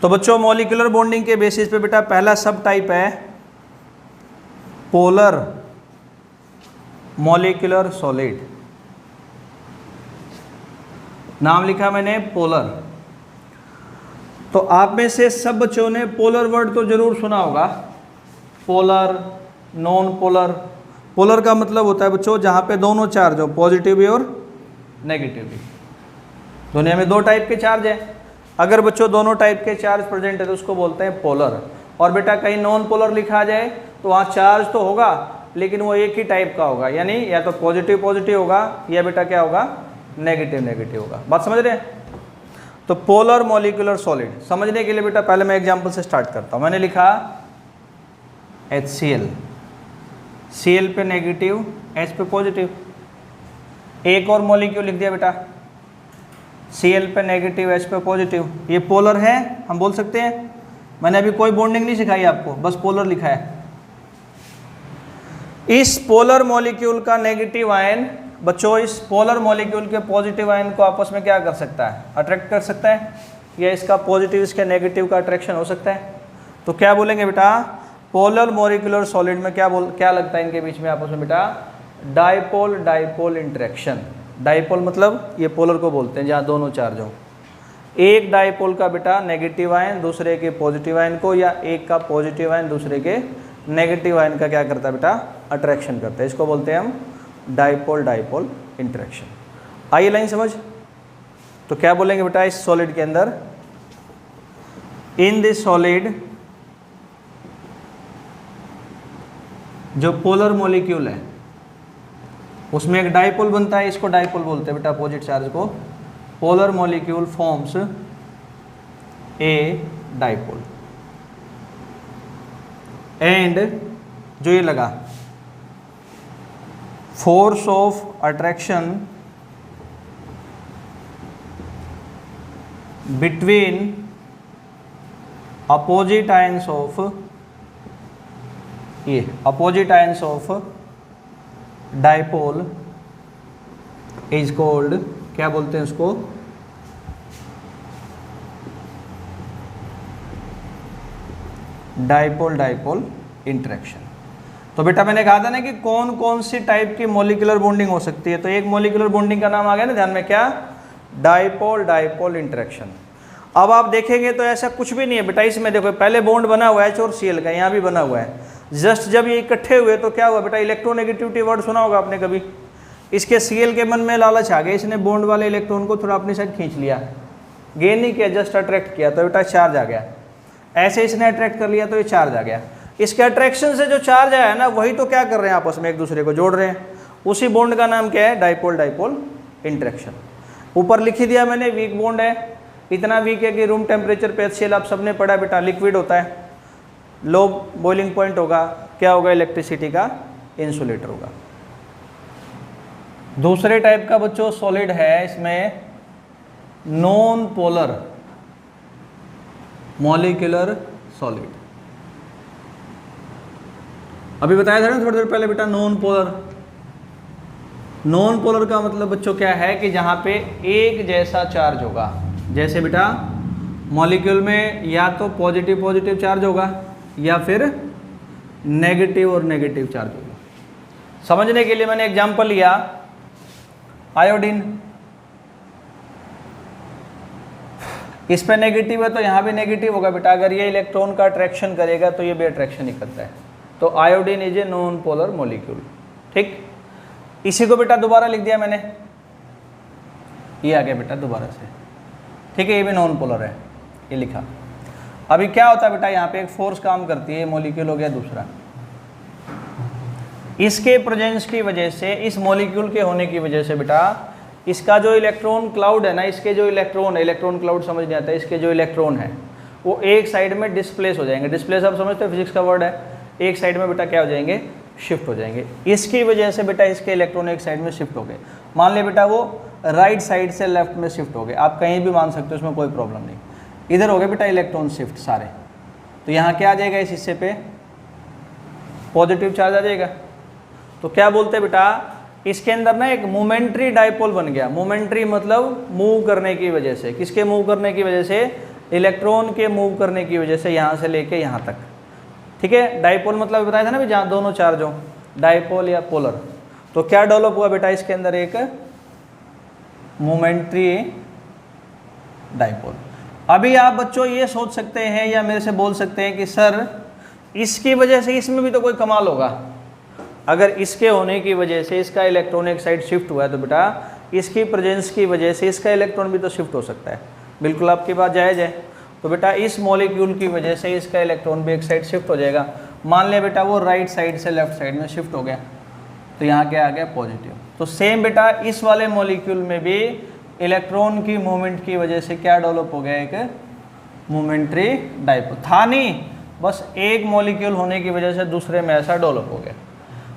तो बच्चों molecular bonding के बेसिस पे बेटा पहला सब टाइप है पोलर मॉलिक्यूलर सॉलिड। नाम लिखा मैंने पोलर। तो आप में से सब बच्चों ने पोलर वर्ड तो जरूर सुना होगा, पोलर, नॉन पोलर। पोलर का मतलब होता है बच्चों जहाँ पे दोनों चार्ज हो, पॉजिटिव भी और नेगेटिव भी। दुनिया में दो टाइप के चार्ज है, अगर बच्चों दोनों टाइप के चार्ज प्रेजेंट है तो उसको बोलते हैं पोलर। और बेटा कहीं नॉन पोलर लिखा जाए तो वहाँ चार्ज तो होगा लेकिन वो एक ही टाइप का होगा, यानी या तो पॉजिटिव पॉजिटिव होगा या बेटा क्या होगा, नेगेटिव नेगेटिव होगा। बात समझ रहे हैं? तो पोलर मॉलिक्यूलर सॉलिड समझने के लिए बेटा पहले मैं एग्जांपल से स्टार्ट करता हूँ। मैंने लिखा HCl, Cl पे नेगेटिव, H पे पॉजिटिव। एक और मॉलिक्यूल लिख दिया बेटा, Cl पे नेगेटिव, H पे पॉजिटिव। ये पोलर है, हम बोल सकते हैं। मैंने अभी कोई बॉन्डिंग नहीं सिखाई आपको, बस पोलर लिखा है। इस पोलर मॉलिक्यूल का नेगेटिव आयन बच्चों इस पोलर मॉलिक्यूल के पॉजिटिव आयन को आपस में क्या कर सकता है, अट्रैक्ट कर सकता है, या इसका पॉजिटिव इसके नेगेटिव का अट्रैक्शन हो सकता है। तो क्या बोलेंगे बेटा, पोलर मॉलिक्यूलर सॉलिड में क्या लगता है इनके बीच में आपस में बेटा, डाइपोल डाइपोल इंटरेक्शन। डाइपोल मतलब ये पोलर को बोलते हैं जहाँ दोनों चार्ज हो। एक डाइपोल का बेटा नेगेटिव आयन दूसरे के पॉजिटिव आयन को, या एक का पॉजिटिव आयन दूसरे के नेगेटिव आयन का क्या करता है बेटा, अट्रैक्शन करता है। इसको बोलते हैं हम डाइपोल डाइपोल इंटरेक्शन। आइए लाइन समझ। तो क्या बोलेंगे बेटा इस सॉलिड के अंदर, इन दिस सॉलिड जो पोलर मॉलिक्यूल है उसमें एक डाइपोल बनता है, इसको डाइपोल बोलते हैं बेटा अपोजिट चार्ज को। Polar molecule forms a dipole and जो ये लगा force of attraction between opposite ions of, ये opposite ions of dipole is called, क्या बोलते हैं उसको, डाइपोल डाइपोल इंटरेक्शन। तो बेटा मैंने कहा था ना कि कौन कौन सी टाइप की मॉलिक्यूलर बॉन्डिंग हो सकती है। तो एक मॉलिक्यूलर बॉन्डिंग का नाम आ गया ना ध्यान में, क्या, डाइपोल डाइपोल इंटरेक्शन। अब आप देखेंगे तो ऐसा कुछ भी नहीं है बेटा इसमें। देखो पहले बॉन्ड बना हुआ है H और Cl का, यहाँ भी बना हुआ है। जस्ट जब ये इकट्ठे हुए तो क्या हुआ बेटा, इलेक्ट्रोनेगेटिविटी वर्ड सुना होगा आपने कभी। इसके Cl के मन में लालच आ गया, इसने बॉन्ड वाले इलेक्ट्रॉन को थोड़ा अपनी साइड खींच लिया, गेन नहीं किया, जस्ट अट्रैक्ट किया, तो बेटा चार्ज आ गया। ऐसे इसने अट्रैक्ट कर लिया तो ये चार्ज आ गया। इसके अट्रैक्शन से जो चार्ज आया है ना वही तो क्या कर रहे हैं, आपस में एक दूसरे को जोड़ रहे हैं। उसी बॉन्ड का नाम क्या है, डाइपोल डाइपोल इंटरेक्शन। ऊपर लिख ही दिया मैंने, वीक बॉन्ड है, इतना वीक है कि रूम टेम्परेचर पे HCl आप सबने पढ़ा बेटा लिक्विड होता है, लो बॉइलिंग पॉइंट होगा, क्या होगा, इलेक्ट्रिसिटी का इंसुलेटर होगा। दूसरे टाइप का बच्चों सॉलिड है इसमें नॉन पोलर मॉलिक्यूलर सॉलिड। अभी बताया था ना थोड़ी देर पहले बेटा नॉन पोलर। नॉन पोलर का मतलब बच्चों क्या है कि जहां पे एक जैसा चार्ज होगा। जैसे बेटा मॉलिक्यूल में या तो पॉजिटिव पॉजिटिव चार्ज होगा या फिर नेगेटिव और नेगेटिव चार्ज होगा। समझने के लिए मैंने एग्जांपल लिया आयोडीन, इस पे नेगेटिव है तो यहाँ भी नेगेटिव होगा बेटा। अगर ये इलेक्ट्रॉन का अट्रैक्शन करेगा तो ये भी अट्रैक्शन ही करता है। तो iodine is a non polar molecule. ठीक, इसी को बेटा दोबारा लिख दिया मैंने, ये आ गया बेटा दोबारा से। ठीक है, ये भी नॉन पोलर है, ये लिखा। अभी क्या होता है बेटा, यहाँ पे एक फोर्स काम करती है, मॉलिक्यूल हो गया दूसरा। इसके प्रेजेंस की वजह से, इस मॉलिक्यूल के होने की वजह से बेटा इसका जो इलेक्ट्रॉन क्लाउड है ना, इसके जो इलेक्ट्रॉन है, इलेक्ट्रॉन क्लाउड समझ नहीं आता है, इसके जो इलेक्ट्रॉन है वो एक साइड में डिस्प्लेस हो जाएंगे। डिस्प्लेस आप समझते हो, फिजिक्स का वर्ड है। एक साइड में बेटा क्या हो जाएंगे, शिफ्ट हो जाएंगे। इसकी वजह से बेटा इसके इलेक्ट्रॉन एक साइड में शिफ्ट हो गए। मान लिया बेटा वो राइट साइड से लेफ्ट में शिफ्ट हो गए, आप कहीं भी मान सकते हो, उसमें कोई प्रॉब्लम नहीं। इधर हो गए बेटा इलेक्ट्रॉन शिफ्ट सारे, तो यहाँ क्या आ जाएगा, इस हिस्से पे पॉजिटिव चार्ज आ जाएगा। तो क्या बोलते हैं बेटा, इसके अंदर ना एक मोमेंट्री डाइपोल बन गया। मोमेंट्री मतलब मूव करने की वजह से। किसके मूव करने की वजह से, इलेक्ट्रॉन के मूव करने की वजह से यहाँ से लेके यहाँ तक, ठीक है। डाइपोल मतलब बताया था ना भी जहाँ दोनों चार्ज हो, डाइपोल या पोलर। तो क्या डेवलप हुआ बेटा इसके अंदर, एक मोमेंट्री डाइपोल। अभी आप बच्चों ये सोच सकते हैं या मेरे से बोल सकते हैं कि सर इसकी वजह से इसमें भी तो कोई कमाल होगा, अगर इसके होने की वजह से इसका इलेक्ट्रॉन एक साइड शिफ्ट हुआ है तो बेटा इसकी प्रेजेंस की वजह से इसका इलेक्ट्रॉन भी तो शिफ्ट हो सकता है। बिल्कुल आपकी बात जायज़ है। तो बेटा इस मॉलिक्यूल की वजह से इसका इलेक्ट्रॉन भी एक साइड शिफ्ट हो जाएगा। मान लिया बेटा वो राइट साइड से लेफ्ट साइड में शिफ्ट हो गया, तो यहाँ क्या आ गया, पॉजिटिव। तो सेम बेटा इस वाले मॉलिक्यूल में भी इलेक्ट्रॉन की मूवमेंट की वजह से क्या डेवलप हो गया, एक मोमेंट्री डाइपोल। था नहीं, बस एक मॉलिक्यूल होने की वजह से दूसरे में ऐसा डेवलप हो गया।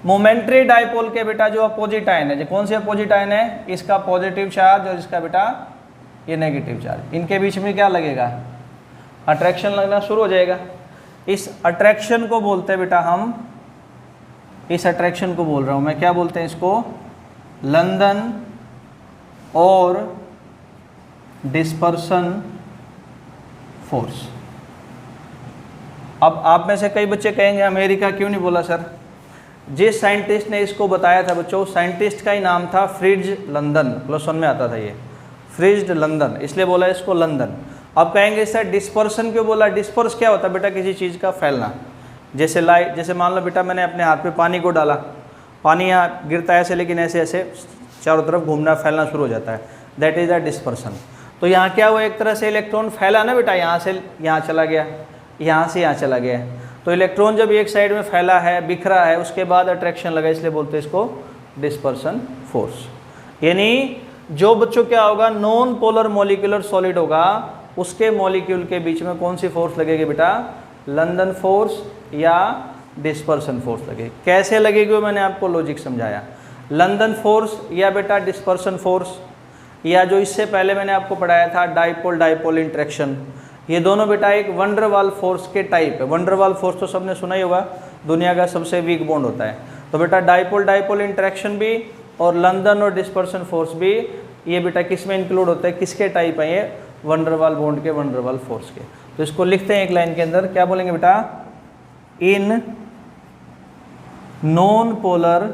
मोमेंट्री डाइपोल के बेटा जो अपोजिट आयन है, जो कौन सी अपोजिट आयन है, इसका पॉजिटिव चार्ज और इसका बेटा ये नेगेटिव चार्ज, इनके बीच में क्या लगेगा, अट्रैक्शन लगना शुरू हो जाएगा। इस अट्रैक्शन को बोलते हैं बेटा हम, इस अट्रैक्शन को बोल रहा हूँ मैं, क्या बोलते हैं इसको, लंदन और डिस्पर्सन फोर्स। अब आप में से कई बच्चे कहेंगे अमेरिका क्यों नहीं बोला सर। जिस साइंटिस्ट ने इसको बताया था बच्चों, साइंटिस्ट का ही नाम था फ्रिट्ज लंदन, +1 में आता था ये, फ्रिट्ज लंदन, इसलिए बोला इसको लंदन। अब कहेंगे सर डिस्पर्सन क्यों बोला। डिस्पर्स क्या होता है बेटा, किसी चीज़ का फैलना। जैसे लाइट, जैसे मान लो बेटा मैंने अपने हाथ पे पानी को डाला, पानी यहाँ गिरता है ऐसे, लेकिन ऐसे ऐसे चारों तरफ घूमना फैलना शुरू हो जाता है, दैट इज़ द डिस्पर्सन। तो यहाँ क्या हुआ, एक तरह से इलेक्ट्रॉन फैला ना बेटा, यहाँ से यहाँ चला गया, यहाँ से यहाँ चला गया। तो इलेक्ट्रॉन जब एक साइड में फैला है, बिखरा है, उसके बाद अट्रैक्शन लगा, इसलिए बोलते हैं इसको डिस्पर्सन फोर्स। यानी जो बच्चों क्या होगा, नॉन पोलर मॉलिक्यूलर सॉलिड होगा, उसके मॉलिक्यूल के बीच में कौन सी फोर्स लगेगी बेटा, लंदन फोर्स या डिस्पर्सन फोर्स लगेगी। कैसे लगेगी वो मैंने आपको लॉजिक समझाया। लंदन फोर्स या बेटा डिस्पर्सन फोर्स, या जो इससे पहले मैंने आपको पढ़ाया था डाइपोल डाइपोल इंटरेक्शन, ये दोनों बेटा एक वंडरवाल फोर्स के टाइप है। वंडरवाल फोर्स तो सबने सुना ही होगा, दुनिया का सबसे वीक बॉन्ड होता है। तो बेटा डाइपोल डाइपोल इंटरेक्शन भी और लंदन और डिस्पर्सन फोर्स भी, ये बेटा किस में इंक्लूड होता है, किसके टाइप है ये, वंडरवाल बॉन्ड के, वंडरवाल फोर्स के। तो इसको लिखते हैं एक लाइन के अंदर, क्या बोलेंगे बेटा, in non polar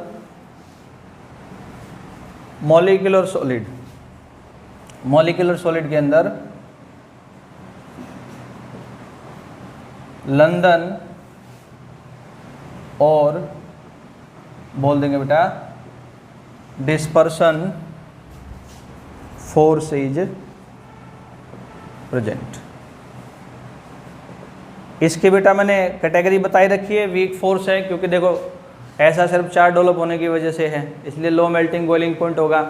molecular solid, molecular solid के अंदर लंदन और बोल देंगे बेटा डिस्पर्सन फोर्स इज प्रेजेंट। इसकी बेटा मैंने कैटेगरी बताई रखी है, वीक फोर्स है, क्योंकि देखो ऐसा सिर्फ चार्ज डेवलप होने की वजह से है, इसलिए लो मेल्टिंग बॉइलिंग पॉइंट होगा,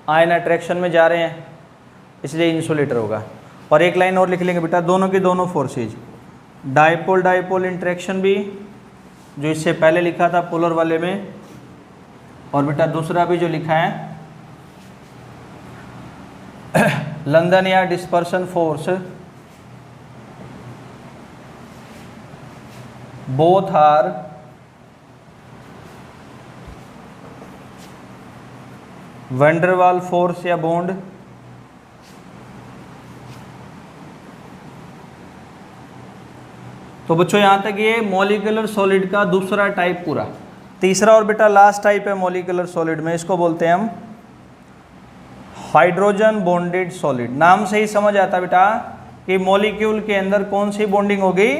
आयन अट्रैक्शन में जा रहे हैं इसलिए इंसुलेटर होगा। और एक लाइन और लिख लेंगे बेटा, दोनों की दोनों फोर्सेज, डाइपोल डाइपोल इंटरेक्शन भी जो इससे पहले लिखा था पोलर वाले में, और बेटा दूसरा भी जो लिखा है लंदन या dispersion force, both are van der Waals force या बॉन्ड तो बच्चों यहाँ तक ये मॉलिक्यूलर सॉलिड का दूसरा टाइप पूरा। तीसरा और बेटा लास्ट टाइप है मॉलिक्यूलर सॉलिड में, इसको बोलते हैं हम हाइड्रोजन बॉन्डेड सॉलिड। नाम से ही समझ आता बेटा कि मॉलिक्यूल के अंदर कौन सी बॉन्डिंग होगी,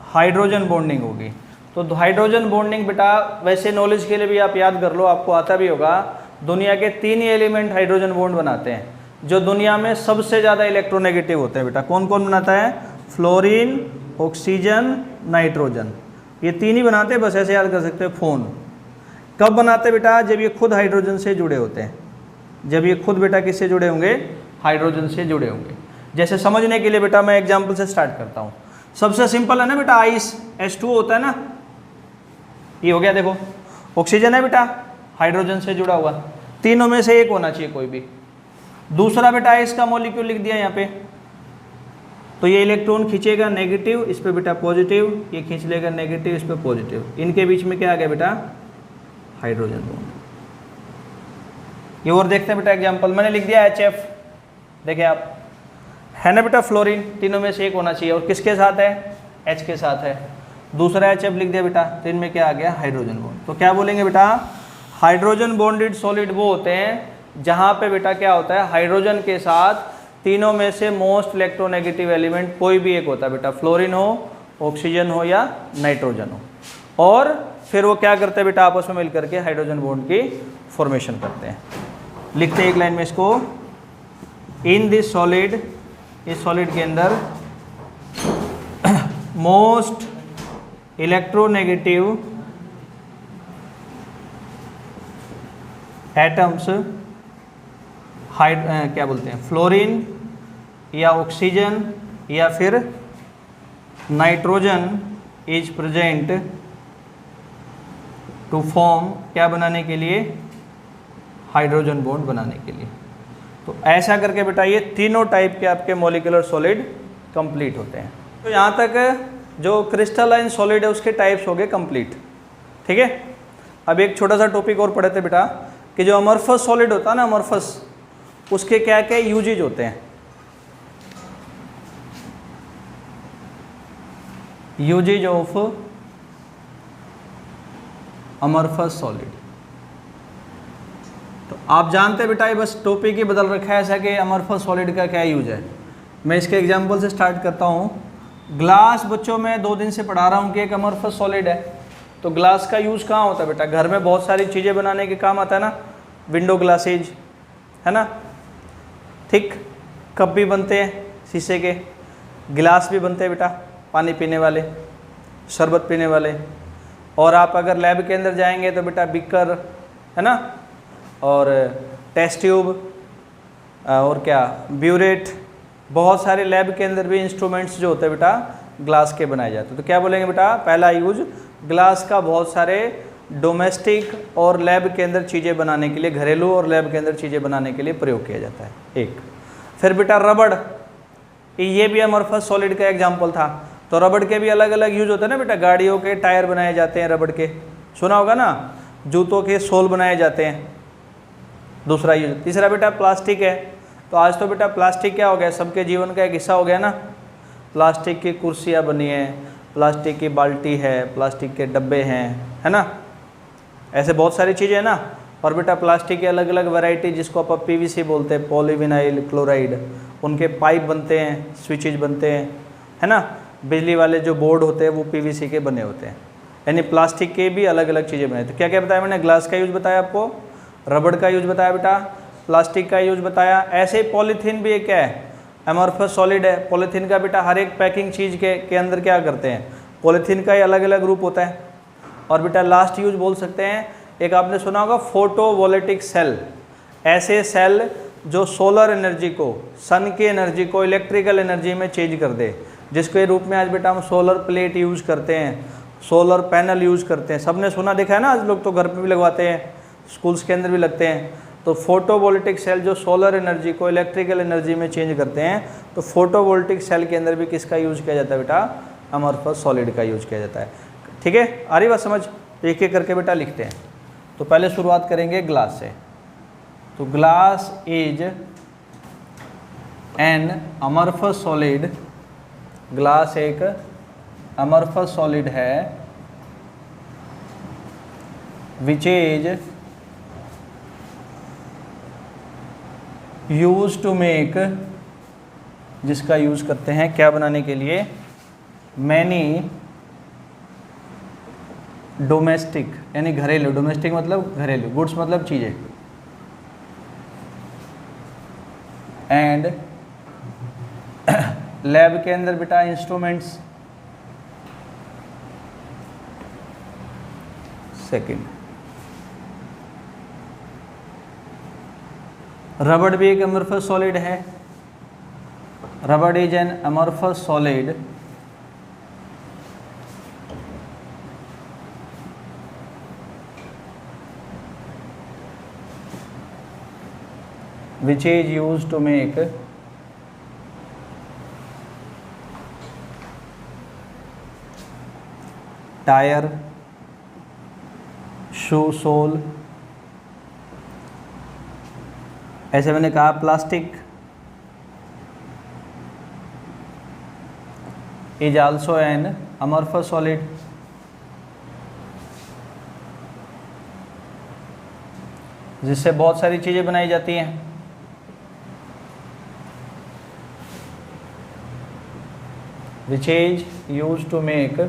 हाइड्रोजन बॉन्डिंग होगी। तो हाइड्रोजन बॉन्डिंग बेटा वैसे नॉलेज के लिए भी आप याद कर लो, आपको आता भी होगा, दुनिया के 3 ही एलिमेंट हाइड्रोजन बॉन्ड बनाते हैं जो दुनिया में सबसे ज़्यादा इलेक्ट्रोनेगेटिव होते हैं बेटा। कौन कौन बनाता है, फ्लोरीन, ऑक्सीजन, नाइट्रोजन, ये 3 ही बनाते हैं, बस ऐसे याद कर सकते हो। फोन कब बनाते बेटा, जब ये खुद हाइड्रोजन से जुड़े होते हैं, जब ये खुद बेटा किससे जुड़े होंगे, हाइड्रोजन से जुड़े होंगे। जैसे समझने के लिए बेटा मैं एग्जाम्पल से स्टार्ट करता हूँ। सबसे सिंपल है ना बेटा, आइस H2O होता है ना, ये हो गया, देखो ऑक्सीजन है बेटा हाइड्रोजन से जुड़ा हुआ, तीनों में से एक होना चाहिए कोई भी। दूसरा बेटा आइस का मॉलिक्यूल लिख दिया यहाँ पे, तो ये इलेक्ट्रॉन खींचेगा नेगेटिव, इस पे बेटा पॉजिटिव, ये खींच लेगा नेगेटिव, इस पे पॉजिटिव, इनके बीच में क्या आ गया बेटा, हाइड्रोजन बॉन्ड। ये और देखते हैं बेटा एग्जांपल, मैंने लिख दिया HF, देखिए आप है ना बेटा, फ्लोरीन तीनों में से एक होना चाहिए, और किसके साथ है, H के साथ है। दूसरा HF लिख दिया बेटा, तो इनमें क्या आ गया, हाइड्रोजन बॉन्ड। तो क्या बोलेंगे बेटा, हाइड्रोजन बॉन्डेड सॉलिड वो होते हैं जहाँ पे बेटा क्या होता है, हाइड्रोजन के साथ तीनों में से मोस्ट इलेक्ट्रोनेगेटिव एलिमेंट कोई भी एक होता है बेटा, फ्लोरीन हो, ऑक्सीजन हो या नाइट्रोजन हो, और फिर वो क्या करते हैं बेटा, आपस में मिलकर के हाइड्रोजन बॉन्ड की फॉर्मेशन करते हैं। लिखते हैं एक लाइन में इसको, इन दिस सॉलिड, इस सॉलिड के अंदर मोस्ट इलेक्ट्रोनेगेटिव एटम्स क्या बोलते हैं, फ्लोरीन या ऑक्सीजन या फिर nitrogen is present to form, क्या बनाने के लिए, हाइड्रोजन बॉन्ड बनाने के लिए। तो ऐसा करके बेटा ये तीनों टाइप के आपके मॉलिक्यूलर सॉलिड कंप्लीट होते हैं। तो यहाँ तक जो क्रिस्टलाइन सॉलिड है उसके टाइप्स हो गए कंप्लीट, ठीक है। अब एक छोटा सा टॉपिक और पढ़े थे बेटा, कि जो अमorphous सॉलिड होता है ना, अमorphous, उसके क्या क्या यूजेज होते हैं। यूजेज ऑफ अमorphous सॉलिड, तो आप जानते हैं बेटा, ये बस टॉपिक ही बदल रखा है ऐसा कि अमorphous सॉलिड का क्या यूज है। मैं इसके एग्जांपल से स्टार्ट करता हूँ। ग्लास बच्चों में 2 दिन से पढ़ा रहा हूँ कि एक अमorphous सॉलिड है। तो ग्लास का यूज़ कहाँ होता है बेटा, घर में बहुत सारी चीज़ें बनाने के काम आता है ना, विंडो ग्लासेज है ना, थिक कप भी बनते हैं शीशे के, गिलास भी बनते हैं बेटा, पानी पीने वाले, शरबत पीने वाले, और आप अगर लैब के अंदर जाएंगे तो बेटा बिकर है ना, और टेस्ट ट्यूब, और क्या ब्यूरेट, बहुत सारे लैब के अंदर भी इंस्ट्रूमेंट्स जो होते हैं बेटा ग्लास के बनाए जाते हैं। तो क्या बोलेंगे बेटा, पहला यूज ग्लास का बहुत सारे डोमेस्टिक और लैब के अंदर चीज़ें बनाने के लिए, घरेलू और लैब के अंदर चीज़ें बनाने के लिए प्रयोग किया जाता है, एक। फिर बेटा रबड़, ये भी अमorphous सॉलिड का एग्जाम्पल था। तो रबड़ के भी अलग अलग यूज होते हैं ना बेटा, गाड़ियों के टायर बनाए जाते हैं रबड़ के, सुना होगा ना, जूतों के सोल बनाए जाते हैं, दूसरा यूज। तीसरा बेटा प्लास्टिक है। तो आज तो बेटा प्लास्टिक क्या हो गया, सबके जीवन का एक हिस्सा हो गया ना। प्लास्टिक की कुर्सियाँ बनी हैं, प्लास्टिक की बाल्टी है, प्लास्टिक के डब्बे हैं, है ना, ऐसे बहुत सारी चीज़ें हैं ना। और बेटा प्लास्टिक की अलग अलग वैरायटी, जिसको आप PVC बोलते हैं, पॉलीविनाइल क्लोराइड, उनके पाइप बनते हैं, स्विचेज बनते हैं, है ना। बिजली वाले जो बोर्ड होते हैं वो PVC के बने होते हैं, यानी प्लास्टिक के भी अलग अलग चीज़ें बनाई। तो क्या क्या बताया मैंने, ग्लास का यूज बताया आपको, रबड़ का यूज बताया बेटा, प्लास्टिक का यूज बताया। ऐसे ही पॉलीथीन भी एक क्या है, अमorphous सॉलिड है। पॉलीथीन का बेटा हर एक पैकिंग चीज़ के अंदर क्या करते हैं, पॉलीथीन का ही अलग अलग रूप होता है। और बेटा लास्ट यूज बोल सकते हैं, एक आपने सुना होगा फोटोवोल्टिक सेल, ऐसे सेल जो सोलर एनर्जी को, सन की एनर्जी को इलेक्ट्रिकल एनर्जी में चेंज कर दे, जिसके रूप में आज बेटा हम सोलर प्लेट यूज़ करते हैं, सोलर पैनल यूज़ करते हैं, सबने सुना देखा है ना, आज लोग तो घर पे भी लगवाते हैं, स्कूल्स के अंदर भी लगते हैं। तो फोटोवोल्टिक सेल जो सोलर एनर्जी को इलेक्ट्रिकल एनर्जी में चेंज करते हैं, तो फोटोवोल्टिक सेल के अंदर भी किसका यूज़ किया जाता है बेटा, अमorphous सॉलिड का यूज़ किया जाता है। ठीक है, आ रही बात समझ। एक एक करके बेटा लिखते हैं। तो पहले शुरुआत करेंगे ग्लास से। तो glass is an amorphous solid, glass एक अमorphous सॉलिड है, which is use to make, जिसका यूज करते हैं क्या बनाने के लिए, मैनी डोमेस्टिक, यानी घरेलू, डोमेस्टिक मतलब घरेलू, गुड्स मतलब चीज़ें, एंड लैब के अंदर बेटा इंस्ट्रूमेंट्स। सेकंड, रबड़ भी एक अमorphous सॉलिड है, rubber is an amorphous solid which is used to make tyre, shoe sole. ऐसे मैंने कहा plastic, is also an amorphous solid. जिससे बहुत सारी चीज़ें बनाई जाती हैं। which is used to make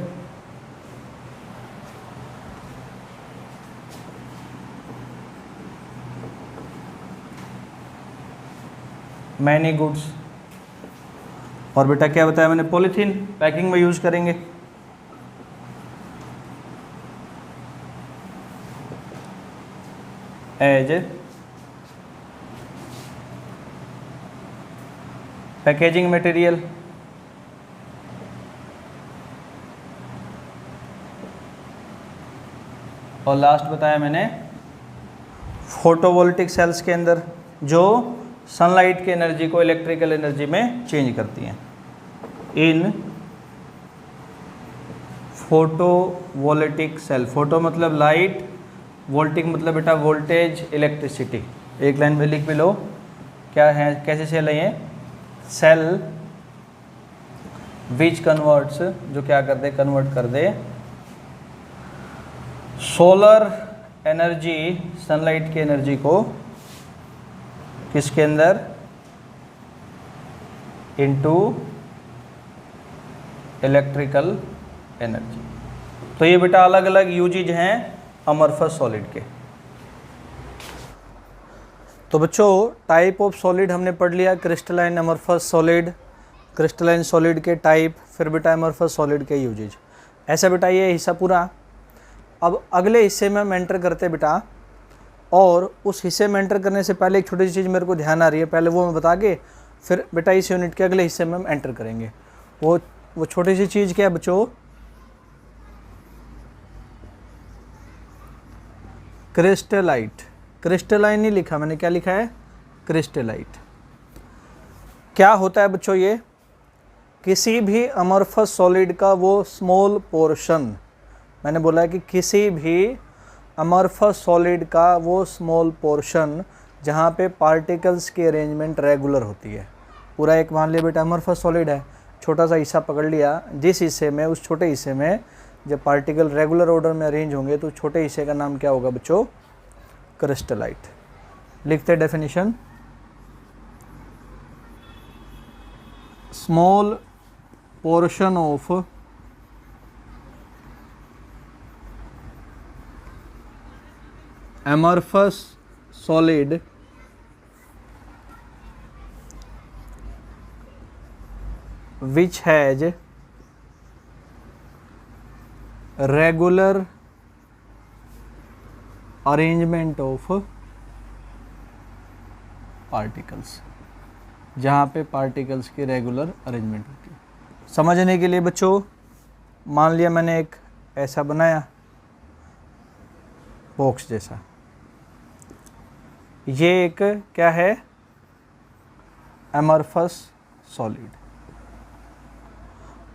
many goods। और बेटा क्या बताया मैंने, पॉलीथीन पैकिंग में यूज करेंगे। As packaging material. और लास्ट बताया मैंने फोटोवोल्टिक सेल्स के अंदर जो सनलाइट की एनर्जी को इलेक्ट्रिकल एनर्जी में चेंज करती हैं। इन फोटोवोल्टिक सेल, फोटो मतलब लाइट, वोल्टिक मतलब बेटा वोल्टेज, इलेक्ट्रिसिटी। एक लाइन में लिख भी लो क्या है, कैसे सेल है ये, सेल विच कन्वर्ट्स, जो क्या कर दे, कन्वर्ट कर दे सोलर एनर्जी, सनलाइट की एनर्जी को किसके अंदर, इनटू इलेक्ट्रिकल एनर्जी। तो ये बेटा अलग अलग यूजेज हैं अमorphous सॉलिड के। तो बच्चों टाइप ऑफ सॉलिड हमने पढ़ लिया, क्रिस्टलाइन, अमorphous सॉलिड, क्रिस्टलाइन सॉलिड के टाइप, फिर बेटा अमorphous सॉलिड के यूजेज। ऐसा बेटा ये हिस्सा पूरा। अब अगले हिस्से में हम एंटर करते हैं बेटा, और उस हिस्से में एंटर करने से पहले एक छोटी सी चीज़ मेरे को ध्यान आ रही है, पहले वो मैं बता के फिर बेटा इस यूनिट के अगले हिस्से में हम एंटर करेंगे। वो छोटी सी चीज़ क्या है बच्चों, क्रिस्टलाइट। क्रिस्टलाइन नहीं लिखा मैंने, क्या लिखा है, क्रिस्टलाइट। क्या होता है बच्चों ये, किसी भी अमorphous सॉलिड का वो स्मॉल पोर्शन, मैंने बोला है कि किसी भी अमorphous सॉलिड का वो स्मॉल पोर्शन जहाँ पे पार्टिकल्स की अरेंजमेंट रेगुलर होती है। पूरा एक मान लिया बेटा अमorphous सॉलिड है, छोटा सा हिस्सा पकड़ लिया, जिस हिस्से में, उस छोटे हिस्से में जब पार्टिकल रेगुलर ऑर्डर में अरेंज होंगे तो छोटे हिस्से का नाम क्या होगा बच्चों, क्रिस्टलाइट। लिखते definition, small portion of amorphous solid which has regular arrangement of particles, जहाँ पे पार्टिकल्स की रेगुलर अरेंजमेंट होती है। समझने के लिए बच्चों मान लिया मैंने एक ऐसा बनाया बॉक्स जैसा, ये एक क्या है, अमorphous सॉलिड।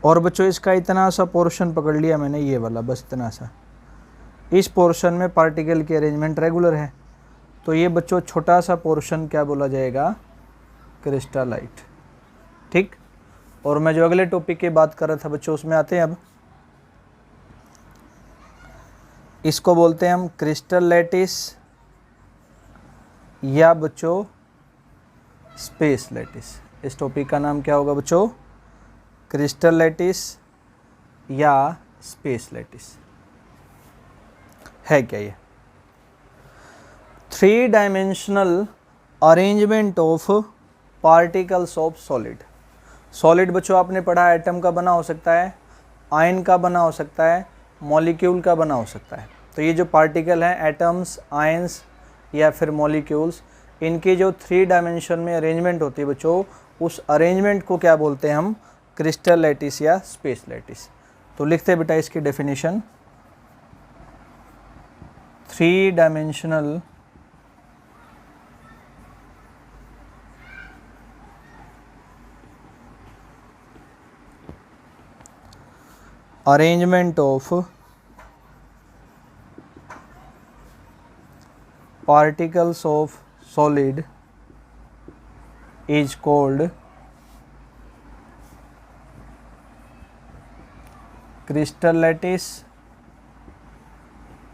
और बच्चों इसका इतना सा पोर्शन पकड़ लिया मैंने, ये वाला, बस इतना सा। इस पोर्शन में पार्टिकल की अरेंजमेंट रेगुलर है, तो ये बच्चों छोटा सा पोर्शन क्या बोला जाएगा, क्रिस्टलाइट। ठीक। और मैं जो अगले टॉपिक की बात कर रहा था बच्चों, उसमें आते हैं अब। इसको बोलते हैं हम क्रिस्टल लैटिस या बच्चों स्पेस लैटिस। इस टॉपिक का नाम क्या होगा बच्चों, क्रिस्टल लैटिस या स्पेस लैटिस। है क्या ये, 3 dimensional arrangement of particles of solid. Solid बच्चों आपने पढ़ा एटम का बना हो सकता है, आयन का बना हो सकता है, मॉलिक्यूल का बना हो सकता है। तो ये जो पार्टिकल हैं, एटम्स, आयंस या फिर मॉलिक्यूल्स, इनकी जो 3 डायमेंशन में अरेंजमेंट होती है बच्चों, उस अरेंजमेंट को क्या बोलते हैं हम, क्रिस्टल लैटिस या स्पेस लैटिस। तो लिखते हैं बेटा इसकी definition, 3 dimensional arrangement of particles of solid is called crystal lattice,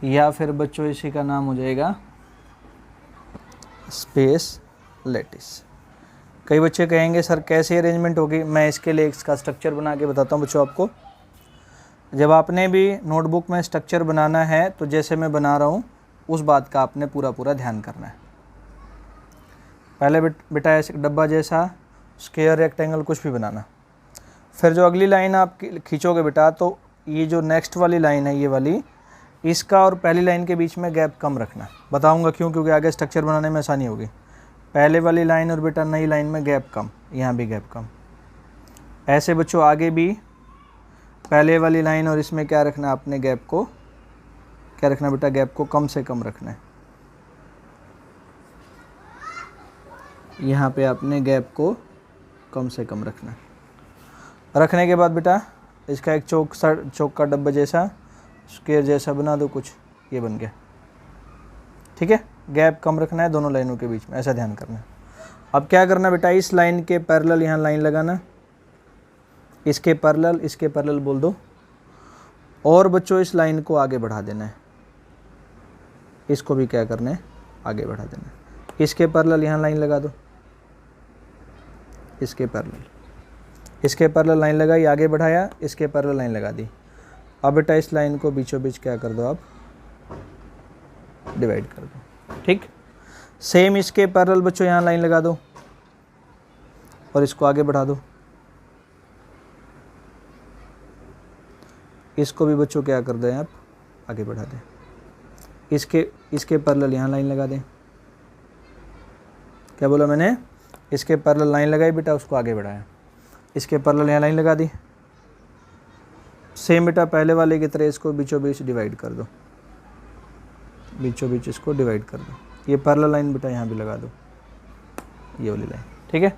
या फिर बच्चों इसी का नाम हो जाएगा स्पेस लैटिस। कई बच्चे कहेंगे सर कैसे अरेंजमेंट होगी, मैं इसके लिए इसका स्ट्रक्चर बना के बताता हूँ बच्चों आपको। जब आपने भी नोटबुक में स्ट्रक्चर बनाना है तो जैसे मैं बना रहा हूँ उस बात का आपने पूरा ध्यान करना है। पहले बेटा ऐसे डब्बा जैसा स्क्वायर रेक्टेंगल कुछ भी बनाना, फिर जो अगली लाइन आप खींचोगे बेटा तो ये जो नेक्स्ट वाली लाइन है ये वाली, इसका और पहली लाइन के बीच में गैप कम रखना। बताऊंगा क्यों, क्योंकि आगे स्ट्रक्चर बनाने में आसानी होगी। पहले वाली लाइन और बेटा नई लाइन में गैप कम, यहाँ भी गैप कम। ऐसे बच्चों आगे भी पहले वाली लाइन और इसमें क्या रखना है आपने, गैप को क्या रखना बेटा, गैप को कम से कम रखना है। यहाँ पे आपने गैप को कम से कम रखना है। रखने के बाद बेटा इसका एक चौक का डब्बा जैसा स्क्वायर जैसा बना दो कुछ, ये बन गया। ठीक है, गैप कम रखना है दोनों लाइनों के बीच में, ऐसा ध्यान करना है। अब क्या करना बेटा, इस लाइन के पैरेलल यहाँ लाइन लगाना, इसके पैरेलल बोल दो, और बच्चों इस लाइन को आगे बढ़ा देना है। इसको भी क्या करना है, आगे बढ़ा देना है। इसके पैरेलल यहाँ लाइन लगा दो, इसके पैरेलल लाइन लगाई, आगे बढ़ाया, इसके पैरेलल लाइन लगा दी। अब बेटा इस लाइन को बीचों बीच क्या कर दो, आप डिवाइड कर दो। ठीक, सेम इसके पैरेलल बच्चों यहाँ लाइन लगा दो और इसको आगे बढ़ा दो। इसको भी बच्चों क्या कर दें, आप आगे बढ़ा दें। इसके पैरेलल यहाँ लाइन लगा दें। क्या बोला मैंने, इसके पैरेलल लाइन लगाई बेटा, उसको आगे बढ़ाया। इसके पैरेलल यहाँ लाइन लगा दी। सेम बेटा पहले वाले की तरह इसको बीचों बीच डिवाइड कर दो, बीचों बीच इसको डिवाइड कर दो। ये पैरेलल लाइन बेटा यहाँ भी लगा दो, ये वाली लाइन। ठीक है,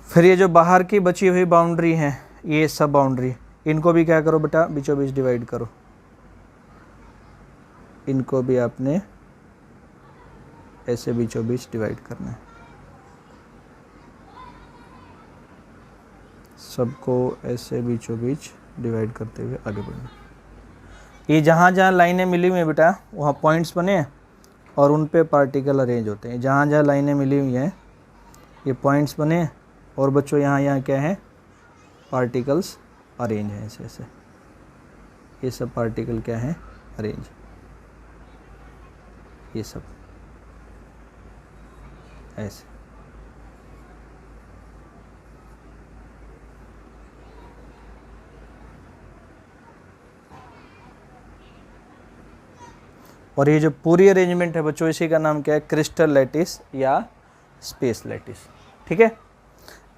फिर ये जो बाहर की बची हुई बाउंड्री है, ये सब बाउंड्री, इनको भी क्या करो बेटा, बीचों बीच डिवाइड करो। इनको भी आपने ऐसे बीचों बीच डिवाइड करना है। सबको ऐसे बीचों बीच डिवाइड करते हुए आगे बढ़ना। ये जहाँ जहाँ लाइनें मिली हुई हैं बेटा वहाँ पॉइंट्स बने हैं और उन पे पार्टिकल अरेंज होते हैं। जहाँ जहाँ लाइनें मिली हुई हैं ये पॉइंट्स बने हैं और बच्चों यहाँ क्या है, पार्टिकल्स अरेंज हैं ऐसे ऐसे। ये सब पार्टिकल क्या है, अरेंज, ये सब ऐसे। और ये जो पूरी अरेंजमेंट है बच्चों, इसी का नाम क्या है, क्रिस्टल लैटिस या स्पेस लैटिस। ठीक है,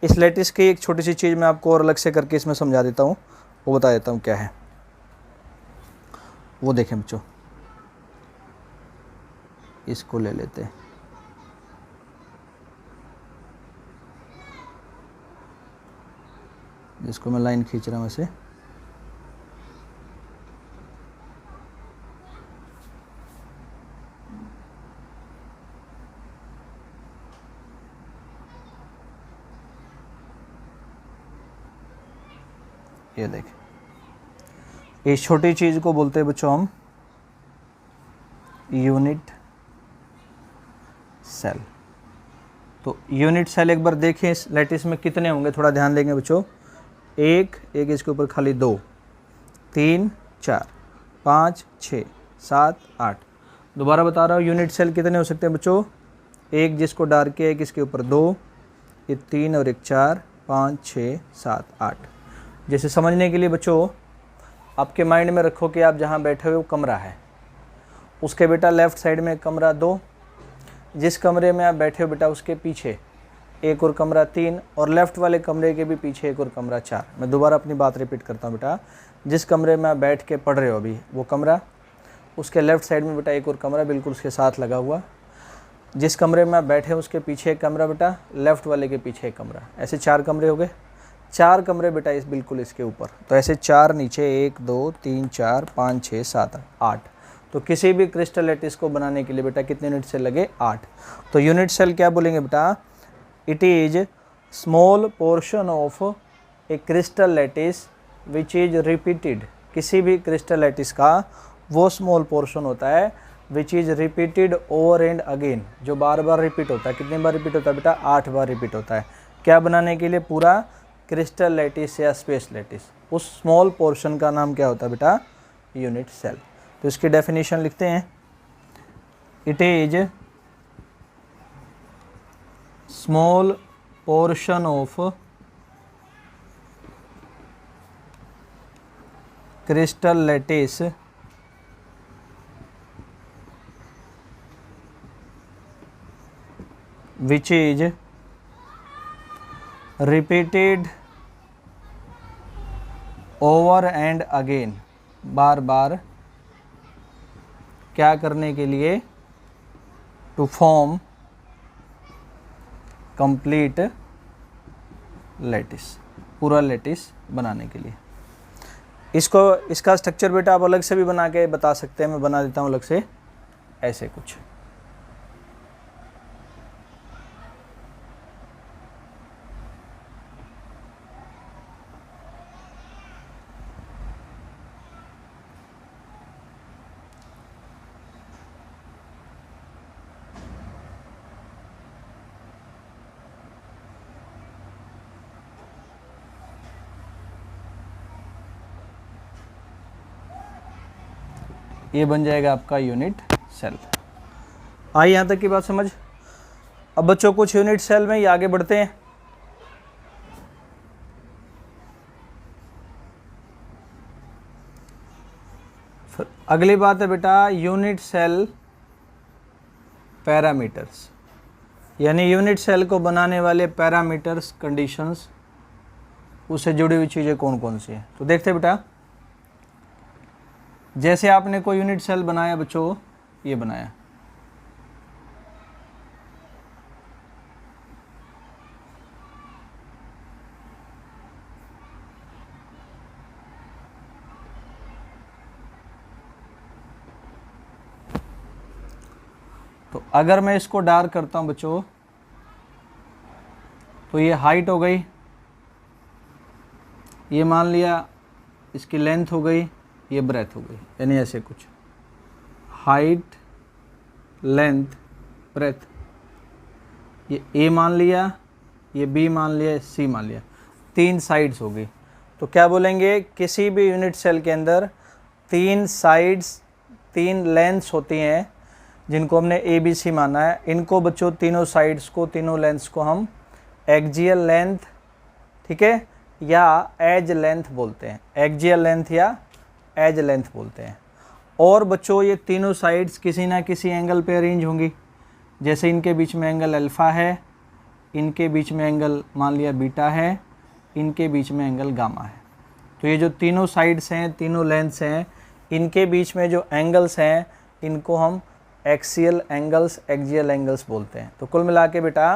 इस लैटिस की एक छोटी सी चीज़ मैं आपको और अलग से करके इसमें समझा देता हूँ, वो बता देता हूँ क्या है। वो देखें बच्चों, इसको ले लेते हैं, जिसको मैं लाइन खींच रहा हूँ ऐसे। ये देखें, इस छोटी चीज़ को बोलते हैं बच्चों हम यूनिट सेल। तो यूनिट सेल एक बार देखें इस लैटिस में कितने होंगे, थोड़ा ध्यान देंगे बच्चों। एक इसके ऊपर खाली 2, 3, 4, 5, 6, 7, 8। दोबारा बता रहा हूँ, यूनिट सेल कितने हो सकते हैं बच्चों, एक जिसको डार्क है, एक इसके ऊपर 2, ये 3 और एक 4, 5, 6, 7, 8। जैसे समझने के लिए बच्चों आपके माइंड में रखो कि आप जहाँ बैठे हुए वो कमरा है, उसके बेटा लेफ़्ट साइड में कमरा 2, जिस कमरे में आप बैठे हो बेटा उसके पीछे एक और कमरा 3, और लेफ़्ट वाले कमरे के भी पीछे एक और कमरा 4। मैं दोबारा अपनी बात रिपीट करता हूँ बेटा, जिस कमरे में आप बैठ के पढ़ रहे हो अभी वो कमरा, उसके लेफ़्ट साइड में बेटा एक और कमरा बिल्कुल उसके साथ लगा हुआ, जिस कमरे में आप बैठे उसके पीछे एक कमरा बेटा, लेफ़्ट वाले के पीछे एक कमरा, ऐसे 4 कमरे हो गए। 4 कमरे बेटा इस बिल्कुल इसके ऊपर, तो ऐसे 4 नीचे, 1, 2, 3, 4, 5, 6, 7, 8। तो किसी भी क्रिस्टल लैटिस को बनाने के लिए बेटा कितने यूनिट सेल लगे, 8। तो यूनिट सेल क्या बोलेंगे बेटा, it is small portion of A crystal lattice which is repeated, किसी भी क्रिस्टल लैटिस का वो स्मॉल पोर्शन होता है which is repeated over and again, जो बार बार रिपीट होता है। कितनी बार रिपीट होता है बेटा? 8 बार रिपीट होता है। क्या बनाने के लिए? पूरा क्रिस्टल लैटिस या स्पेस लैटिस। उस स्मॉल पोर्शन का नाम क्या होता है बेटा? Unit cell. तो इसकी डेफिनेशन लिखते हैं, it is small portion of crystal lattice which is repeated over and again, बार बार क्या करने के लिए? टू फॉर्म कंप्लीट लैटिस, पूरा लैटिस बनाने के लिए। इसका स्ट्रक्चर बेटा आप अलग से भी बना के बता सकते हैं, मैं बना देता हूँ अलग से, ऐसे कुछ। ये बन जाएगा आपका यूनिट सेल। आई यहाँ तक की बात समझ? अब बच्चों कुछ यूनिट सेल में ही आगे बढ़ते हैं। फिर अगली बात है बेटा यूनिट सेल पैरामीटर्स, यानी यूनिट सेल को बनाने वाले पैरामीटर्स, कंडीशंस, उससे जुड़ी हुई चीज़ें कौन कौन सी हैं। तो देखते हैं बेटा, जैसे आपने कोई यूनिट सेल बनाया बच्चों, ये बनाया, तो अगर मैं इसको डार्क करता हूं बच्चों, तो ये हाइट हो गई, ये मान लिया इसकी लेंथ हो गई, ये ब्रेथ हो गई, यानी ऐसे कुछ हाइट, लेंथ, ब्रेथ। ये ए मान लिया, ये बी मान लिया, सी मान लिया, 3 साइड्स हो गई। तो क्या बोलेंगे? किसी भी यूनिट सेल के अंदर 3 साइड्स, 3 लेंथ्स होती हैं जिनको हमने ए बी सी माना है। इनको बच्चों तीनों साइड्स को, तीनों लेंथ्स को हम एक्जियल लेंथ, ठीक है, या एज लेंथ बोलते हैं। एक्जियल लेंथ या एज लेंथ बोलते हैं। और बच्चों ये तीनों साइड्स किसी ना किसी एंगल पे अरेंज होंगी। जैसे इनके बीच में एंगल अल्फ़ा है, इनके बीच में एंगल मान लिया बीटा है, इनके बीच में एंगल गामा है। तो ये जो तीनों साइड्स हैं, तीनों लेंथ्स हैं, इनके बीच में जो एंगल्स हैं, इनको हम एक्सियल एंगल्स, एक्जियल एंगल्स बोलते हैं। तो कुल मिला के बेटा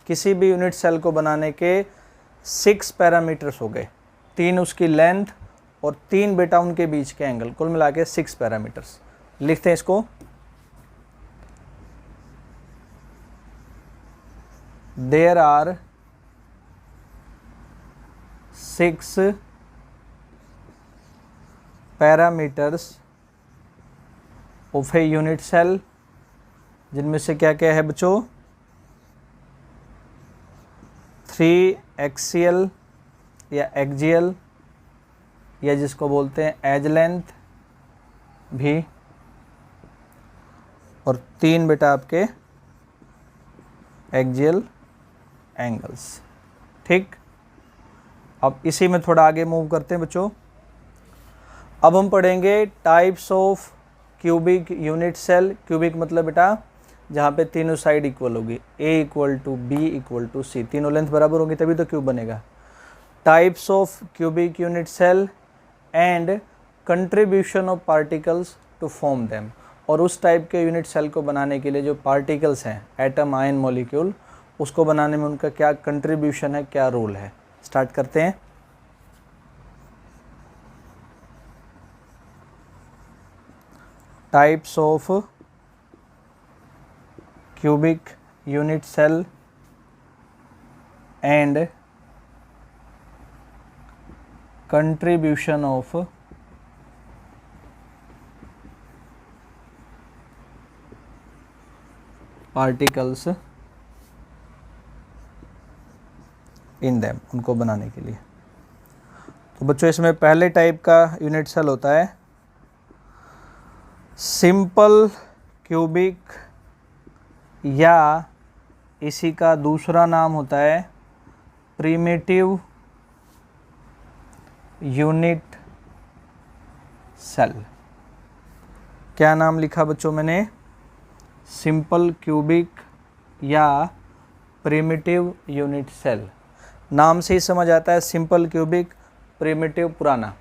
किसी भी यूनिट सेल को बनाने के 6 पैरामीटर्स हो गए, 3 उसकी लेंथ और 3 बेटा उनके बीच के एंगल, कुल मिला के 6 पैरामीटर्स। लिखते हैं इसको, there are 6 parameters of a unit cell, जिनमें से क्या क्या है बच्चों? 3 एक्सियल या एक्जियल, या जिसको बोलते हैं एज लेंथ भी, और 3 बेटा आपके एक्जियल एंगल्स। ठीक, अब इसी में थोड़ा आगे मूव करते हैं बच्चों। अब हम पढ़ेंगे types of cubic unit cell. Cubic मतलब बेटा जहाँ पे तीनों साइड इक्वल होगी, A equal to B equal to C, तीनों लेंथ बराबर होगी तभी तो क्यूब बनेगा। Types of cubic unit cell and contribution of particles to form them, और उस टाइप के यूनिट सेल को बनाने के लिए जो पार्टिकल्स हैं, एटम, आयन, मॉलिक्यूल, उसको बनाने में उनका क्या कंट्रीब्यूशन है, क्या रोल है। स्टार्ट करते हैं। Types of cubic unit cell and contribution of particles in them, उनको बनाने के लिए। तो बच्चों इसमें पहले टाइप का यूनिट सेल होता है सिंपल क्यूबिक, या इसी का दूसरा नाम होता है प्रिमिटिव यूनिट सेल। क्या नाम लिखा बच्चों मैंने? सिंपल क्यूबिक या प्रिमिटिव यूनिट सेल। नाम से ही समझ आता है सिंपल क्यूबिक, प्रिमिटिव पुराना।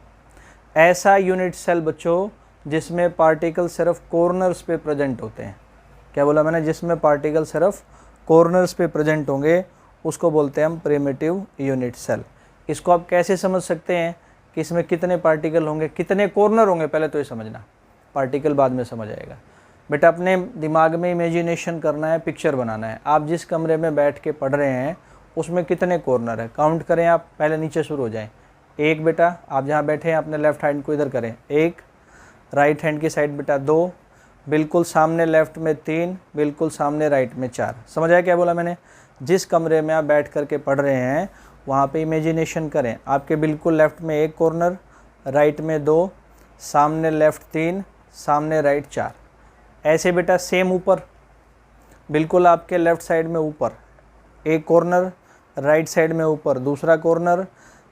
ऐसा यूनिट सेल बच्चों जिसमें पार्टिकल सिर्फ कॉर्नर्स पे प्रेजेंट होते हैं। क्या बोला मैंने? जिसमें पार्टिकल सिर्फ कॉर्नर्स पे प्रेजेंट होंगे उसको बोलते हैं हम प्रिमिटिव यूनिट सेल। इसको आप कैसे समझ सकते हैं कि इसमें कितने पार्टिकल होंगे, कितने कॉर्नर होंगे, पहले तो ये समझना, पार्टिकल बाद में समझ आएगा। बेटा अपने दिमाग में इमेजिनेशन करना है, पिक्चर बनाना है। आप जिस कमरे में बैठ के पढ़ रहे हैं उसमें कितने कॉर्नर है, काउंट करें आप, पहले नीचे शुरू हो जाएं। एक बेटा, आप जहाँ बैठे हैं अपने लेफ्ट हैंड को इधर करें, एक, राइट हैंड की साइड बेटा दो, बिल्कुल सामने लेफ्ट में तीन, बिल्कुल सामने राइट में चार। समझ आया क्या बोला मैंने? जिस कमरे में आप बैठ करके पढ़ रहे हैं वहाँ पे इमेजिनेशन करें। आपके बिल्कुल लेफ्ट में एक कॉर्नर, राइट में दो, सामने लेफ्ट तीन, सामने राइट चार। ऐसे बेटा सेम ऊपर, बिल्कुल आपके लेफ्ट साइड में ऊपर एक कॉर्नर, राइट साइड में ऊपर दूसरा कॉर्नर,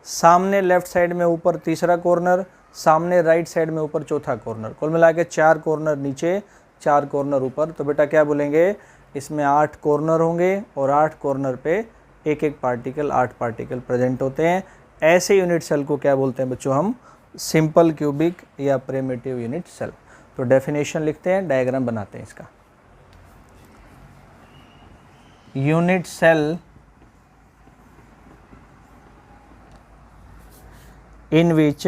सामने लेफ्ट साइड में ऊपर तीसरा कॉर्नर, सामने राइट साइड में ऊपर चौथा कॉर्नर। कुल मिला के 4 कॉर्नर नीचे, 4 कॉर्नर ऊपर। तो बेटा क्या बोलेंगे? इसमें 8 कॉर्नर होंगे और 8 कॉर्नर पे एक एक पार्टिकल, 8 पार्टिकल प्रेजेंट होते हैं। ऐसे यूनिट सेल को क्या बोलते हैं बच्चों? हम सिंपल क्यूबिक या प्रिमिटिव यूनिट सेल। तो डेफिनेशन लिखते हैं, डायग्राम बनाते हैं इसका। Unit cell in which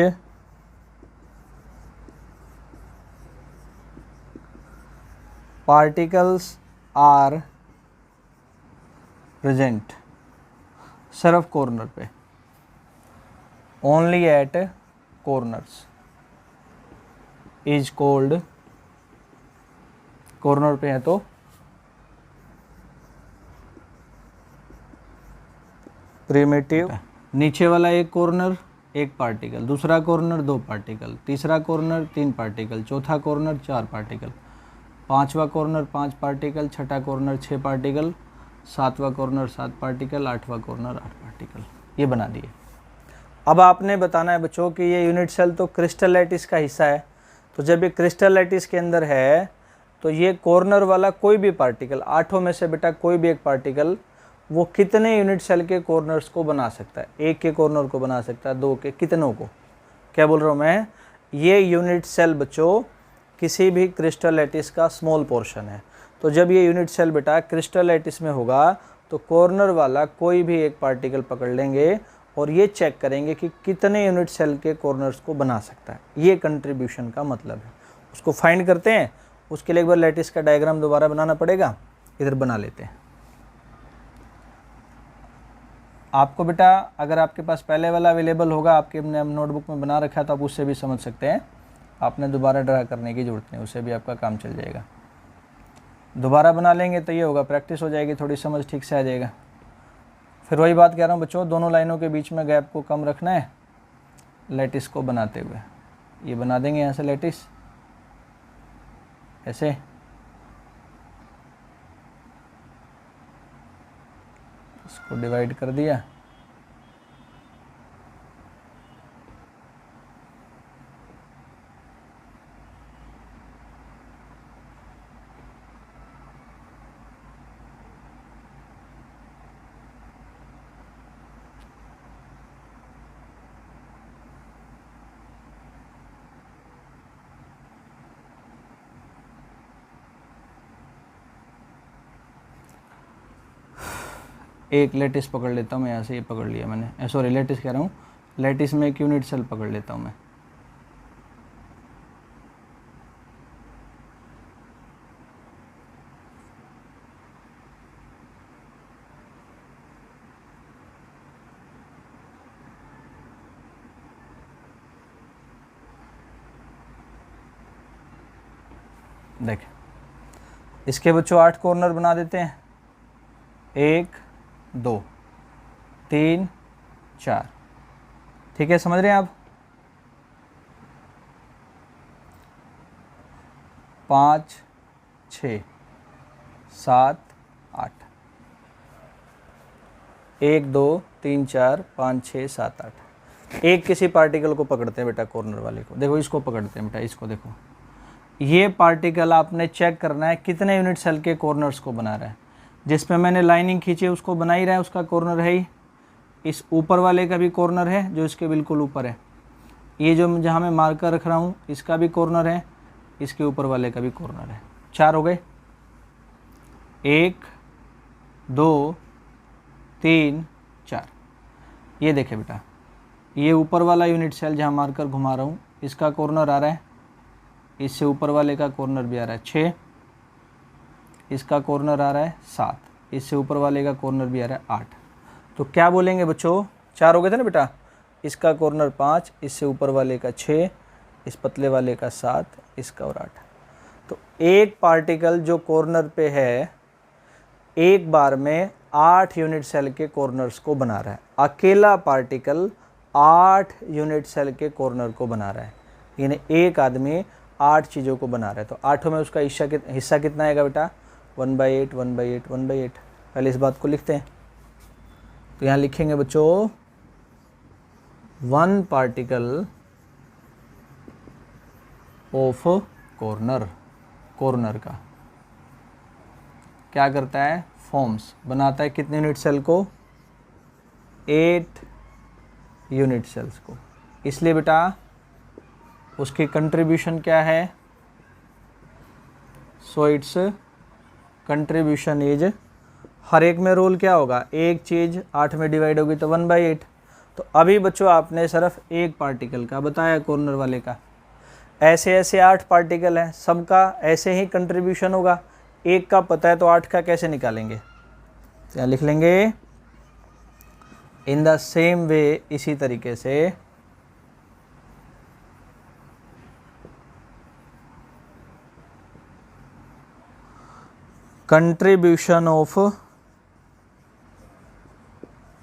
particles are present सिर्फ कॉर्नर पे, only at corners is called, corner पे है तो प्रिमिटिव। नीचे वाला एक कॉर्नर एक पार्टिकल, दूसरा कॉर्नर 2 पार्टिकल, तीसरा कॉर्नर 3 पार्टिकल, चौथा कॉर्नर 4 पार्टिकल, पांचवा कॉर्नर 5 पार्टिकल, छठा कॉर्नर 6 पार्टिकल, सातवां कॉर्नर 7 पार्टिकल, आठवां कॉर्नर 8 पार्टिकल। ये बना दिए। अब आपने बताना है बच्चों कि ये यूनिट सेल तो क्रिस्टल लैटिस का हिस्सा है। तो जब ये क्रिस्टल लैटिस के अंदर है तो ये कॉर्नर वाला कोई भी पार्टिकल, 8 में से बेटा कोई भी एक पार्टिकल, वो कितने यूनिट सेल के कॉर्नर्स को बना सकता है? 1 के कॉर्नर को बना सकता है, 2 के, कितनों को? क्या बोल रहा हूँ मैं? ये यूनिट सेल बच्चों किसी भी क्रिस्टल लैटिस का स्मॉल पोर्शन है। तो जब ये यूनिट सेल बेटा क्रिस्टल लैटिस में होगा तो कॉर्नर वाला कोई भी एक पार्टिकल पकड़ लेंगे और ये चेक करेंगे कि कितने यूनिट सेल के कॉर्नर्स को बना सकता है। ये कंट्रीब्यूशन का मतलब है। उसको फाइंड करते हैं। उसके लिए एक बार लैटिस का डायग्राम दोबारा बनाना पड़ेगा। इधर बना लेते हैं। आपको बेटा अगर आपके पास पहले वाला अवेलेबल होगा, आपके अपने नोटबुक में बना रखा है, तो आप उससे भी समझ सकते हैं। आपने दोबारा ड्रा करने की ज़रूरत नहीं, उससे भी आपका काम चल जाएगा। दोबारा बना लेंगे तो ये होगा, प्रैक्टिस हो जाएगी, थोड़ी समझ ठीक से आ जाएगा। फिर वही बात कह रहा हूँ बच्चों, दोनों लाइनों के बीच में गैप को कम रखना है लैटिस को बनाते हुए। ये बना देंगे यहाँ से लैटिस, ऐसे। इसको डिवाइड कर दिया। एक लेटिस पकड़ लेता हूँ मैं, यहाँ से ये पकड़ लिया मैंने, सॉरी लेटिस कह रहा हूँ, लेटिस में एक यूनिट सेल पकड़ लेता हूँ मैं। देखें, इसके बच्चों 8 कॉर्नर बना देते हैं, 1 2 3 4, ठीक है, समझ रहे हैं आप। 5 6 7 8, 1 2 3 4 5 6 7 8। एक किसी पार्टिकल को पकड़ते हैं बेटा, कॉर्नर वाले को, देखो इसको पकड़ते हैं बेटा, इसको देखो, ये पार्टिकल आपने चेक करना है कितने यूनिट सेल के कॉर्नर्स को बना रहा है। जिस पे मैंने लाइनिंग खींची उसको बना ही रहा है, उसका कॉर्नर है ही। इस ऊपर वाले का भी कॉर्नर है जो इसके बिल्कुल ऊपर है। ये जो जहाँ मैं मार्कर रख रहा हूँ इसका भी कॉर्नर है, इसके ऊपर वाले का भी कॉर्नर है। 4 हो गए, 1 2 3 4। ये देखे बेटा, ये ऊपर वाला यूनिट सेल जहाँ मार्कर घुमा रहा हूँ इसका कॉर्नर आ रहा है, इससे ऊपर वाले का कॉर्नर भी आ रहा है 6, इसका कॉर्नर आ रहा है 7, इससे ऊपर वाले का कॉर्नर भी आ रहा है 8। तो क्या बोलेंगे बच्चों, 4 हो गए थे ना बेटा, इसका कॉर्नर 5, इससे ऊपर वाले का 6, इस पतले वाले का 7, इसका और 8। तो एक पार्टिकल जो कॉर्नर पे है एक बार में 8 यूनिट सेल के कॉर्नर्स को बना रहा है। अकेला पार्टिकल 8 यूनिट सेल के कॉर्नर को बना रहा है, यानी एक आदमी 8 चीज़ों को बना रहा है। तो 8 में उसका हिस्सा कितना आएगा बेटा, 1/8 1/8 1/8। पहले इस बात को लिखते हैं, तो यहाँ लिखेंगे बच्चों 1 पार्टिकल ऑफ कॉर्नर, कॉर्नर का क्या करता है, फॉर्म्स बनाता है कितने यूनिट सेल को, 8 यूनिट सेल्स को। इसलिए बेटा उसकी कंट्रीब्यूशन क्या है, सो इट्स कंट्रीब्यूशन इज, हर एक में रोल क्या होगा, एक चीज़ 8 में डिवाइड होगी तो 1/8। तो अभी बच्चों आपने सिर्फ एक पार्टिकल का बताया, कॉर्नर वाले का। ऐसे ऐसे 8 पार्टिकल हैं, सबका ऐसे ही कंट्रीब्यूशन होगा। एक का पता है तो 8 का कैसे निकालेंगे, क्या लिख लेंगे, इन द सेम वे, इसी तरीके से कंट्रीब्यूशन ऑफ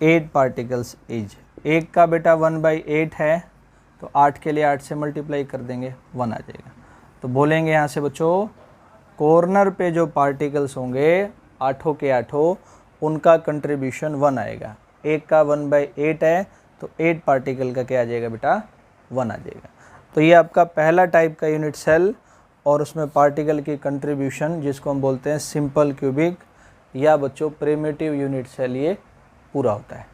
8 पार्टिकल्स इज, एक का बेटा 1/8 है तो 8 के लिए 8 से मल्टीप्लाई कर देंगे, 1 आ जाएगा। तो बोलेंगे यहाँ से बच्चों कॉर्नर पे जो पार्टिकल्स होंगे 8 के 8, उनका कंट्रीब्यूशन 1 आएगा। एक का 1/8 है तो 8 पार्टिकल का क्या आ जाएगा बेटा, 1 आ जाएगा। तो ये आपका पहला टाइप का यूनिट सेल, और उसमें पार्टिकल की कंट्रीब्यूशन जिसको हम बोलते हैं सिंपल क्यूबिक या बच्चों प्रिमिटिव यूनिट सेल, ये पूरा होता है।